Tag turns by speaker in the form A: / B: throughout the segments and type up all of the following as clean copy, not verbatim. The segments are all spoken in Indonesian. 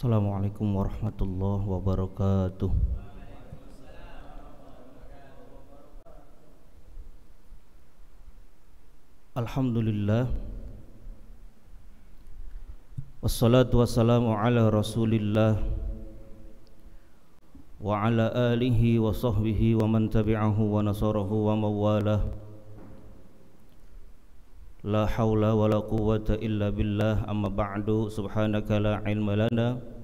A: Assalamualaikum warahmatullahi wabarakatuh. Alhamdulillah, wassalatu wassalamu ala rasulillah wa ala alihi wa sahbihi wa man tabi'ahu wa nasarahu wa mawalah. La hawla wa la quwwata illa billah, amma ba'du. Subhanaka la ilma lana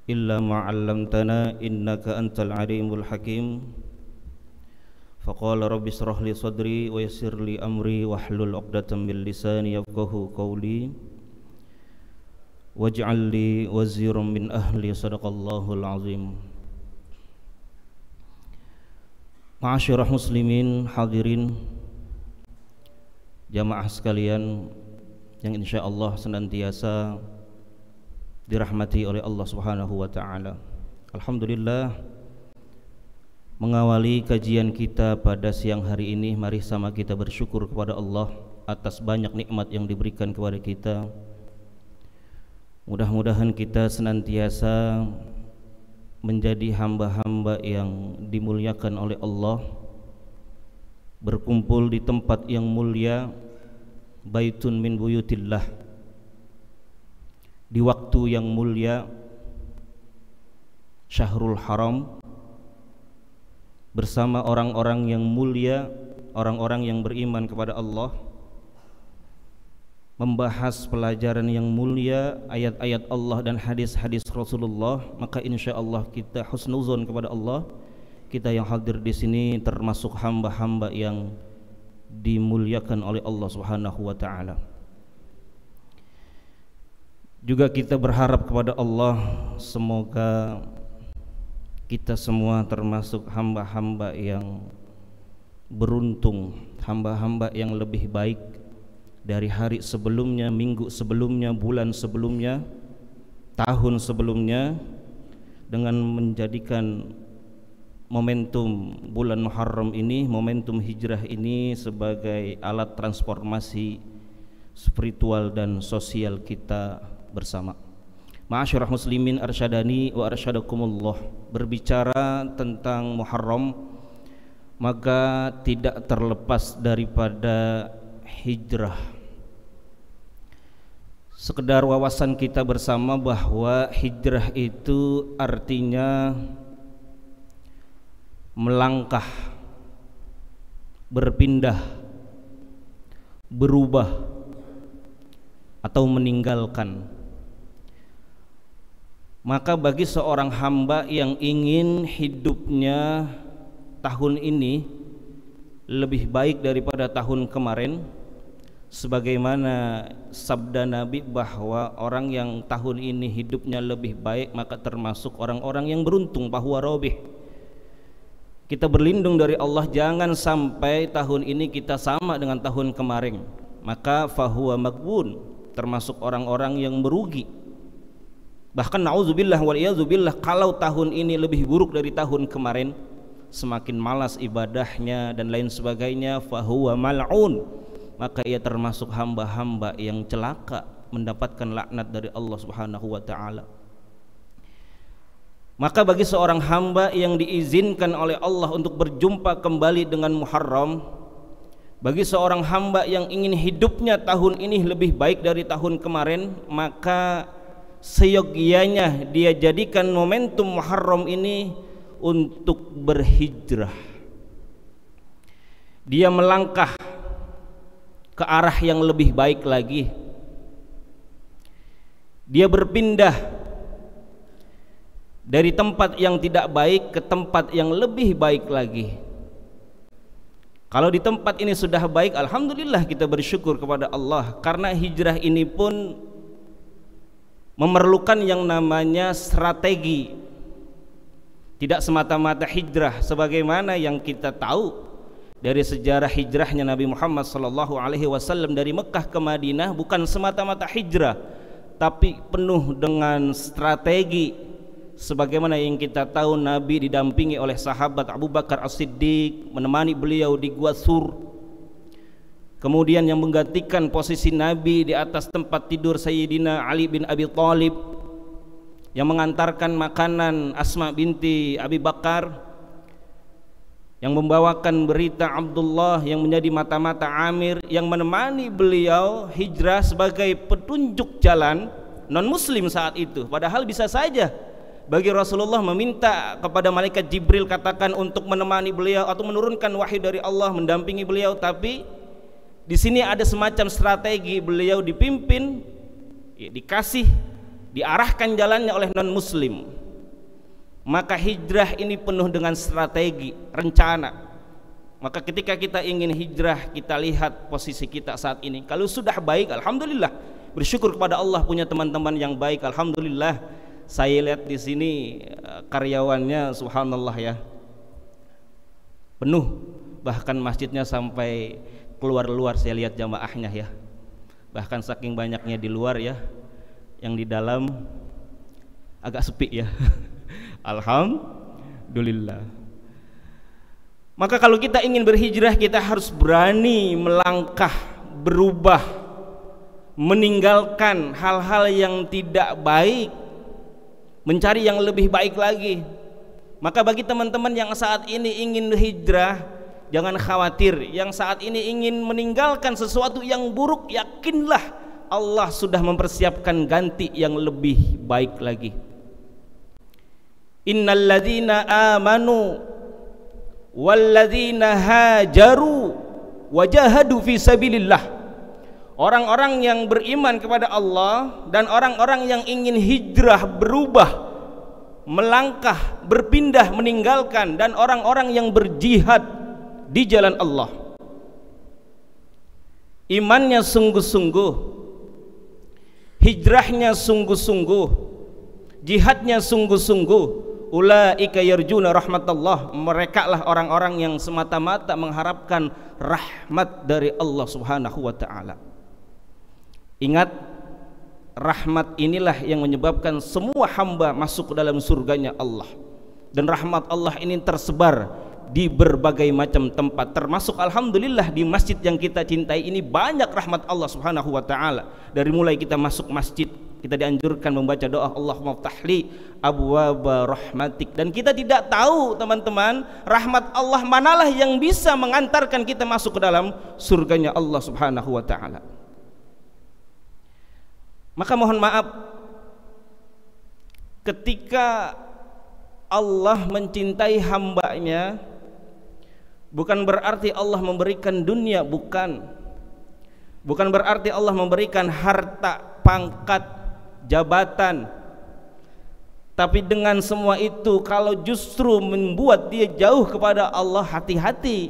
A: illa ma 'allamtana innaka antal alimul hakim. Faqala rabbi shrah li sadri wa yassir li amri wahlul 'uqdatam min lisani yafqahu qawli waj'al li waziran min ahli. Shadaqallahul azim. Ma'asyiral muslimin, hadirin jamaah sekalian yang insyaallah senantiasa dirahmati oleh Allah Subhanahu wa taala. Alhamdulillah, mengawali kajian kita pada siang hari ini, mari sama kita bersyukur kepada Allah atas banyak nikmat yang diberikan kepada kita. Mudah-mudahan kita senantiasa menjadi hamba-hamba yang dimuliakan oleh Allah, berkumpul di tempat yang mulia, baitun min buyutillah, di waktu yang mulia, Syahrul Haram, bersama orang-orang yang mulia, orang-orang yang beriman kepada Allah, membahas pelajaran yang mulia, ayat-ayat Allah dan hadis-hadis Rasulullah. Maka insyaallah kita husnuzon kepada Allah, kita yang hadir di sini termasuk hamba-hamba yang dimuliakan oleh Allah Subhanahu wa taala. Juga kita berharap kepada Allah semoga kita semua termasuk hamba-hamba yang beruntung, hamba-hamba yang lebih baik dari hari sebelumnya, minggu sebelumnya, bulan sebelumnya, tahun sebelumnya, dengan menjadikan momentum bulan Muharram ini, momentum hijrah ini sebagai alat transformasi spiritual dan sosial kita bersama. Ma'asyiral muslimin, arsyadani wa arsyadakumullah. Berbicara tentang Muharram, maka tidak terlepas daripada hijrah. Sekedar wawasan kita bersama bahwa hijrah itu artinya melangkah, berpindah, berubah, atau meninggalkan. Maka bagi seorang hamba yang ingin hidupnya tahun ini lebih baik daripada tahun kemarin, sebagaimana sabda Nabi bahwa orang yang tahun ini hidupnya lebih baik maka termasuk orang-orang yang beruntung, bahwa robih. Kita berlindung dari Allah jangan sampai tahun ini kita sama dengan tahun kemarin, maka fahuwa maghbun, termasuk orang-orang yang merugi. Bahkan na'udzubillah wal iyadzubillah, kalau tahun ini lebih buruk dari tahun kemarin, semakin malas ibadahnya dan lain sebagainya, fahuwa mal'un, maka ia termasuk hamba-hamba yang celaka, mendapatkan laknat dari Allah Subhanahu wa taala. Maka bagi seorang hamba yang diizinkan oleh Allah untuk berjumpa kembali dengan Muharram, bagi seorang hamba yang ingin hidupnya tahun ini lebih baik dari tahun kemarin, maka seyogianya dia jadikan momentum Muharram ini untuk berhijrah. Dia melangkah ke arah yang lebih baik lagi. Dia berpindah dari tempat yang tidak baik ke tempat yang lebih baik lagi. Kalau di tempat ini sudah baik, alhamdulillah kita bersyukur kepada Allah, karena hijrah ini pun memerlukan yang namanya strategi. Tidak semata-mata hijrah sebagaimana yang kita tahu dari sejarah hijrahnya Nabi Muhammad SAW dari Mekah ke Madinah, bukan semata-mata hijrah, tapi penuh dengan strategi. Sebagaimana yang kita tahu, Nabi didampingi oleh sahabat Abu Bakar As-Siddiq, menemani beliau di Gua Sur. Kemudian yang menggantikan posisi Nabi di atas tempat tidur Sayyidina Ali bin Abi Thalib, yang mengantarkan makanan Asma binti Abi Bakar, yang membawakan berita Abdullah yang menjadi mata-mata Amir, yang menemani beliau hijrah sebagai petunjuk jalan non muslim saat itu. Padahal bisa saja bagi Rasulullah meminta kepada malaikat Jibril katakan untuk menemani beliau atau menurunkan wahyu dari Allah mendampingi beliau, tapi di sini ada semacam strategi, beliau dipimpin, dikasih, diarahkan jalannya oleh non muslim. Maka hijrah ini penuh dengan strategi, rencana. Maka ketika kita ingin hijrah, kita lihat posisi kita saat ini. Kalau sudah baik, alhamdulillah, bersyukur kepada Allah punya teman-teman yang baik, alhamdulillah. Saya lihat di sini karyawannya subhanallah ya, penuh, bahkan masjidnya sampai keluar-luar. Saya lihat jamaahnya ya, bahkan saking banyaknya di luar ya, yang di dalam agak sepi ya. Alhamdulillah. Maka kalau kita ingin berhijrah, kita harus berani melangkah, berubah, meninggalkan hal-hal yang tidak baik, mencari yang lebih baik lagi. Maka bagi teman-teman yang saat ini ingin hijrah, jangan khawatir. Yang saat ini ingin meninggalkan sesuatu yang buruk, yakinlah Allah sudah mempersiapkan ganti yang lebih baik lagi. Innalladzina amanu walladzina hajaru wajahadu fi sabilillah. Orang-orang yang beriman kepada Allah dan orang-orang yang ingin hijrah, berubah, melangkah, berpindah, meninggalkan, dan orang-orang yang berjihad di jalan Allah, imannya sungguh-sungguh, hijrahnya sungguh-sungguh, jihadnya sungguh-sungguh, ulaika yarjuna rahmatullah, mereka lah orang-orang yang semata-mata mengharapkan rahmat dari Allah Subhanahu wa ta'ala. Ingat, rahmat inilah yang menyebabkan semua hamba masuk ke dalam surganya Allah. Dan rahmat Allah ini tersebar di berbagai macam tempat, termasuk alhamdulillah di masjid yang kita cintai ini banyak rahmat Allah Subhanahu wa ta'ala. Dari mulai kita masuk masjid, kita dianjurkan membaca doa Allahumma ftahli abwaba rahmatik. Dan kita tidak tahu teman-teman, rahmat Allah manalah yang bisa mengantarkan kita masuk ke dalam surganya Allah Subhanahu wa ta'ala. Maka mohon maaf, ketika Allah mencintai hambanya, bukan berarti Allah memberikan dunia, bukan berarti Allah memberikan harta, pangkat, jabatan. Tapi dengan semua itu, kalau justru membuat dia jauh kepada Allah, hati-hati.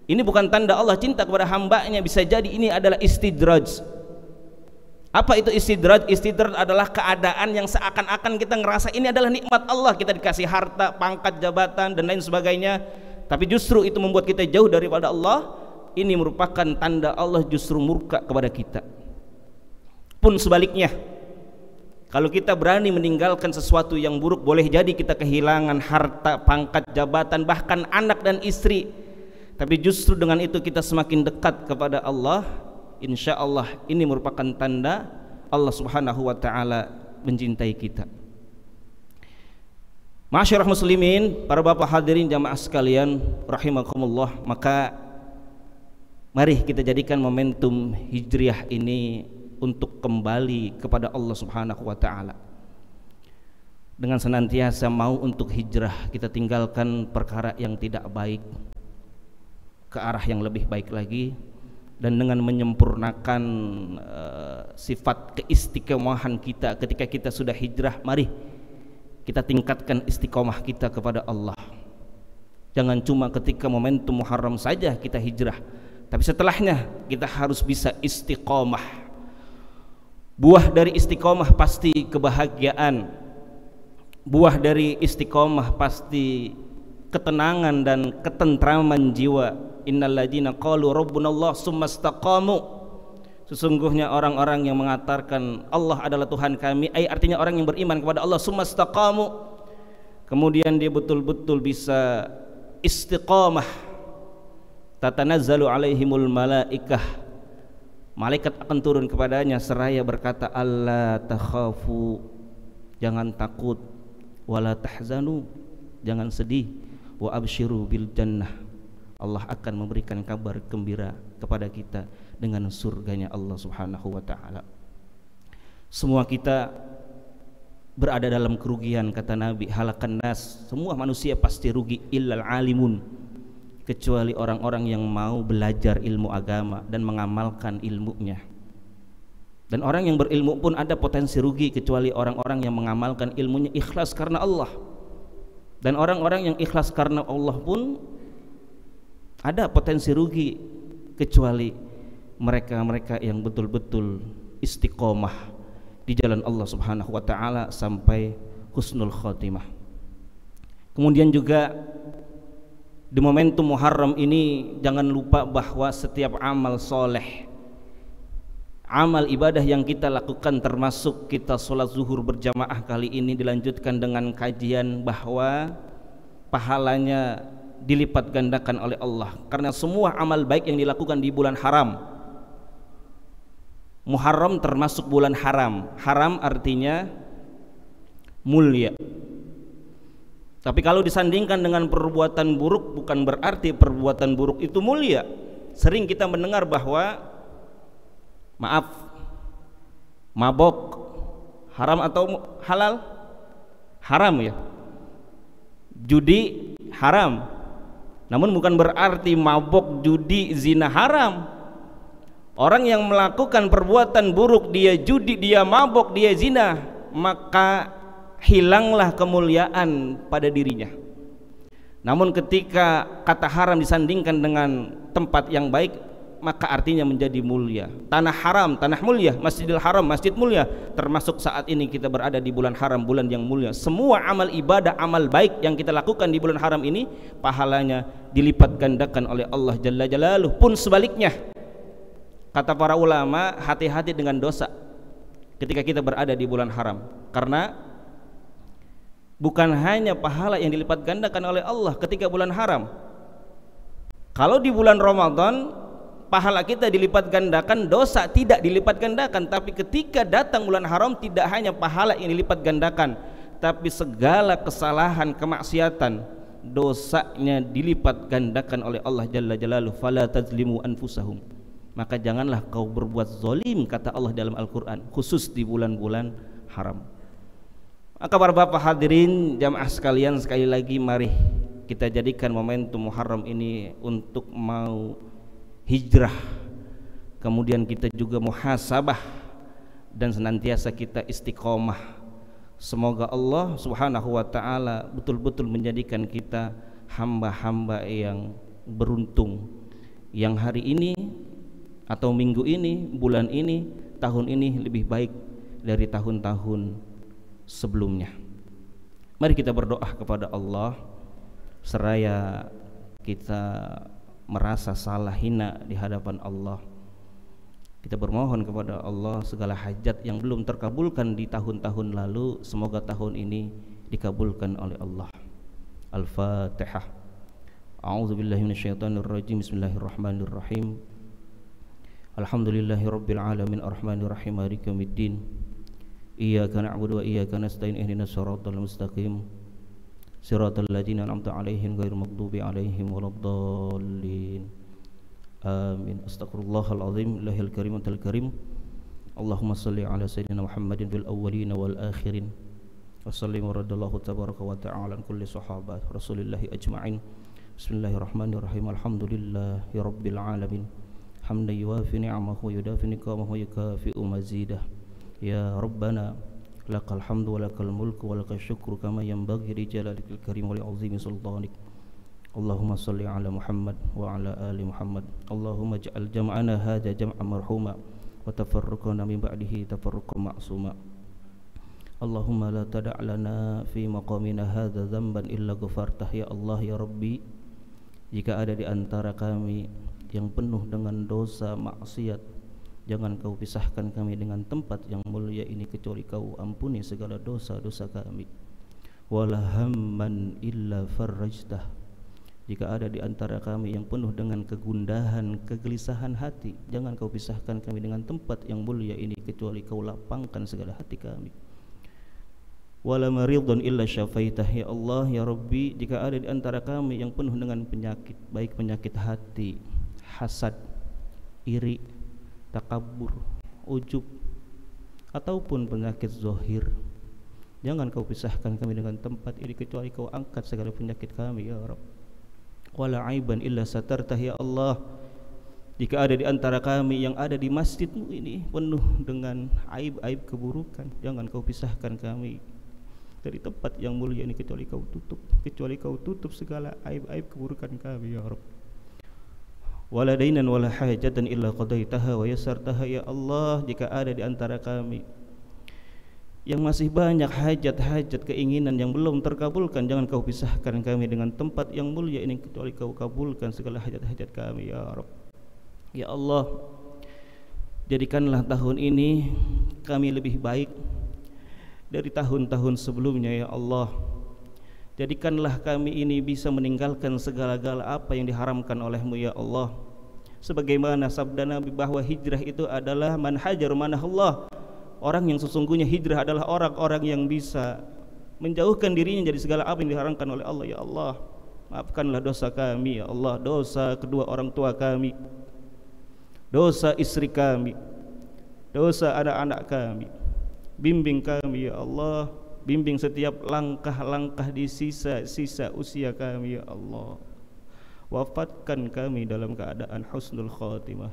A: Ini bukan tanda Allah cinta kepada hambanya. Bisa jadi ini adalah istidraj. Apa itu istidraj? Istidraj adalah keadaan yang seakan-akan kita ngerasa ini adalah nikmat Allah, kita dikasih harta, pangkat, jabatan, dan lain sebagainya, tapi justru itu membuat kita jauh daripada Allah. Ini merupakan tanda Allah justru murka kepada kita. Pun sebaliknya, kalau kita berani meninggalkan sesuatu yang buruk, boleh jadi kita kehilangan harta, pangkat, jabatan, bahkan anak dan istri, tapi justru dengan itu kita semakin dekat kepada Allah. Insya Allah ini merupakan tanda Allah Subhanahu wa ta'ala mencintai kita. Masyarakat muslimin, para bapak hadirin jamaah sekalian rahimakumullah, maka mari kita jadikan momentum hijriah ini untuk kembali kepada Allah Subhanahu wa ta'ala. Dengan senantiasa mau untuk hijrah, kita tinggalkan perkara yang tidak baik ke arah yang lebih baik lagi. Dan dengan menyempurnakan sifat keistiqomahan kita ketika kita sudah hijrah, mari kita tingkatkan istiqomah kita kepada Allah. Jangan cuma ketika momentum Muharram saja kita hijrah, tapi setelahnya kita harus bisa istiqomah. Buah dari istiqomah pasti kebahagiaan, buah dari istiqomah pasti ketenangan dan ketentraman jiwa. Innalladzina qalu rabbunallah tsumma istaqamu, sesungguhnya orang-orang yang mengatakan Allah adalah Tuhan kami, artinya orang yang beriman kepada Allah, tsumma istaqamu, kemudian dia betul-betul bisa istiqamah, tatanazzalu alaihimul malaikah, malaikat akan turun kepadanya seraya berkata alla takhafu, jangan takut, wala tahzanu, jangan sedih, wa absyiru bil jannah, Allah akan memberikan kabar gembira kepada kita dengan surganya Allah Subhanahu wa taala. Semua kita berada dalam kerugian, kata Nabi, halakan nas, semua manusia pasti rugi, illal alimun, kecuali orang-orang yang mau belajar ilmu agama dan mengamalkan ilmunya. Dan orang yang berilmu pun ada potensi rugi, kecuali orang-orang yang mengamalkan ilmunya ikhlas karena Allah. Dan orang-orang yang ikhlas karena Allah pun ada potensi rugi, kecuali mereka-mereka yang betul-betul istiqomah di jalan Allah Subhanahu wa taala sampai husnul khotimah. Kemudian juga di momentum Muharram ini jangan lupa bahwa setiap amal soleh, amal ibadah yang kita lakukan, termasuk kita sholat zuhur berjamaah kali ini dilanjutkan dengan kajian bahwa pahalanya dilipat gandakan oleh Allah, karena semua amal baik yang dilakukan di bulan haram. Muharram termasuk bulan haram. Haram artinya mulia. Tapi kalau disandingkan dengan perbuatan buruk, bukan berarti perbuatan buruk itu mulia. Sering kita mendengar bahwa maaf, mabok haram atau halal? Haram ya. Judi haram. Namun bukan berarti mabok, judi, zina haram. Orang yang melakukan perbuatan buruk, dia judi, dia mabok, dia zina, maka hilanglah kemuliaan pada dirinya. Namun ketika kata haram disandingkan dengan tempat yang baik, maka artinya menjadi mulia. Tanah haram, tanah mulia, Masjidil Haram, masjid mulia. Termasuk saat ini kita berada di bulan haram, bulan yang mulia. Semua amal ibadah, amal baik yang kita lakukan di bulan haram ini, pahalanya dilipat gandakan oleh Allah Jalla Jalaluh. Pun sebaliknya, kata para ulama, hati-hati dengan dosa ketika kita berada di bulan haram, karena bukan hanya pahala yang dilipat gandakan oleh Allah ketika bulan haram. Kalau di bulan Ramadan pahala kita dilipat gandakan, dosa tidak dilipat gandakan. Tapi ketika datang bulan haram, tidak hanya pahala yang dilipat gandakan, tapi segala kesalahan, kemaksiatan, dosanya dilipat gandakan oleh Allah Jalla Jalaluh. Fala tazlimu anfusahum, maka janganlah kau berbuat zalim, kata Allah dalam Al-Quran, khusus di bulan-bulan haram. Maka para bapak hadirin jamaah sekalian, sekali lagi mari kita jadikan momentum Muharram ini untuk mau hijrah, kemudian kita juga muhasabah dan senantiasa kita istiqomah. Semoga Allah Subhanahu wa taala betul-betul menjadikan kita hamba-hamba yang beruntung, yang hari ini atau minggu ini, bulan ini, tahun ini lebih baik dari tahun-tahun sebelumnya. Mari kita berdoa kepada Allah seraya kita merasa salah, hina di hadapan Allah. Kita bermohon kepada Allah segala hajat yang belum terkabulkan di tahun-tahun lalu, semoga tahun ini dikabulkan oleh Allah. Al-Fatihah. A'udzubillahi minasyaitonirrajim. Bismillahirrahmanirrahim. Alhamdulillahi rabbil alamin arrahmanir rahim maliki yaumiddin. Iyyaka na'budu wa iyyaka nasta'in ihdinas siratal mustaqim siratal ladzina an'amta 'alaihim ghairil maghdubi 'alaihim waladdallin. Amin. Astaghfirullahal azim lahil karim antal karim. Allahumma shalli ala sayyidina Muhammadin fil awwalin wal akhirin. Wa sallim radallahu tabaraka wa ta'ala an kulli sahabat Rasulillahi ajma'in. Bismillahirrahmanirrahim. Alhamdulillahi rabbil alamin. Hamdan yuwafi ni'amahu wa yudafi niqamahu wa yukafi'u mazidah. Ya Rabbana lakal hamdu wa lakal mulku wa lakal syukru kama yanbaghi li jalalikal karim wa li azimi sultanik. Allahumma salli ala Muhammad wa ala ali Muhammad. Allahumma ja'al jam'ana hadha jam'an marhuma wa tafarruqana min ba'dihi tafarruqan ma'suma. Allahumma la tada' lana fi maqamina hadha dhanban illa ghafartah. Ya Allah ya Rabbi, jika ada di antara kami yang penuh dengan dosa maksiat, jangan kau pisahkan kami dengan tempat yang mulia ini kecuali kau ampuni segala dosa-dosa kami. Wala hamman illa farrajtah, jika ada di antara kami yang penuh dengan kegundahan, kegelisahan hati, jangan kau pisahkan kami dengan tempat yang mulia ini kecuali kau lapangkan segala hati kami. wala maridun illa syafaitah. Ya Allah, ya Rabbi, jika ada di antara kami yang penuh dengan penyakit, baik penyakit hati, hasad, iri, takabur, ujub, ataupun penyakit zahir, jangan kau pisahkan kami dengan tempat ini, kecuali kau angkat segala penyakit kami ya Rabb. Wala aiban illa satartah. Ya Allah, jika ada di antara kami yang ada di masjidmu ini penuh dengan aib-aib keburukan, jangan kau pisahkan kami dari tempat yang mulia ini, kecuali kau tutup segala aib-aib keburukan kami ya Rabb. Wala dainan wala hajatan illa qadaitaha wa yassartaha. Ya Allah, jika ada di antara kami yang masih banyak hajat-hajat keinginan yang belum terkabulkan, jangan kau pisahkan kami dengan tempat yang mulia ini, kecuali kau kabulkan segala hajat-hajat kami ya Rabb. Ya Allah, jadikanlah tahun ini kami lebih baik dari tahun-tahun sebelumnya ya Allah. Jadikanlah kami ini bisa meninggalkan segala-gala apa yang diharamkan oleh-Mu ya Allah. Sebagaimana sabda Nabi bahwa hijrah itu adalah man hajar manahullah. Orang yang sesungguhnya hijrah adalah orang-orang yang bisa menjauhkan dirinya dari segala apa yang diharamkan oleh Allah. Ya Allah, maafkanlah dosa kami ya Allah, dosa kedua orang tua kami, dosa istri kami, dosa anak-anak kami. Bimbing kami ya Allah, bimbing setiap langkah-langkah di sisa-sisa usia kami ya Allah. Wafatkan kami dalam keadaan husnul khatimah.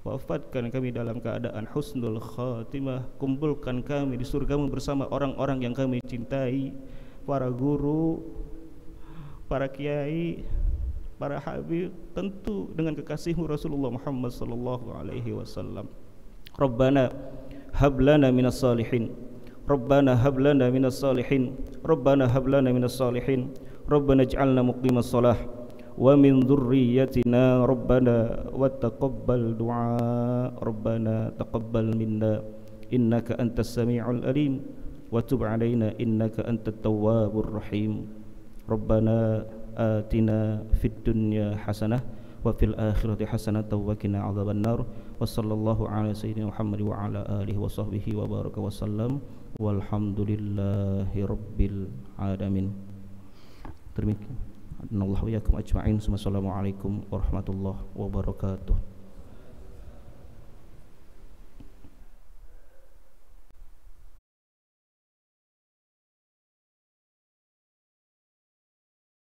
A: Wafatkan kami dalam keadaan husnul khatimah. Kumpulkan kami di surgamu bersama orang-orang yang kami cintai, para guru, para kiai, para habib, tentu dengan kekasihmu Rasulullah Muhammad sallallahu alaihi wasallam. Rabbana hab lana minas salihin, Rabbana hab lana minas salihin, Rabbana hab lana minas salihin, Rabbana ij'alna muqimas shalah wa min dzurriyyatina Rabbana wa taqabbal du'a, Rabbana taqabbal minna innaka antas sami'ul alim wa tub 'alaina innaka antat tawwabur rahim. Rabbana atina fid dunya hasanah wa fil akhirati hasanah wa qina adzaban nar. Wa sallallahu ala sayyidina Muhammad wa ala alihi wa sahbihi wa baraka wa sallam. Walhamdulillahi rabbil alamin. Demikian. Anallahu wa yakum ajma'in. Wassalamualaikum warahmatullahi wabarakatuh.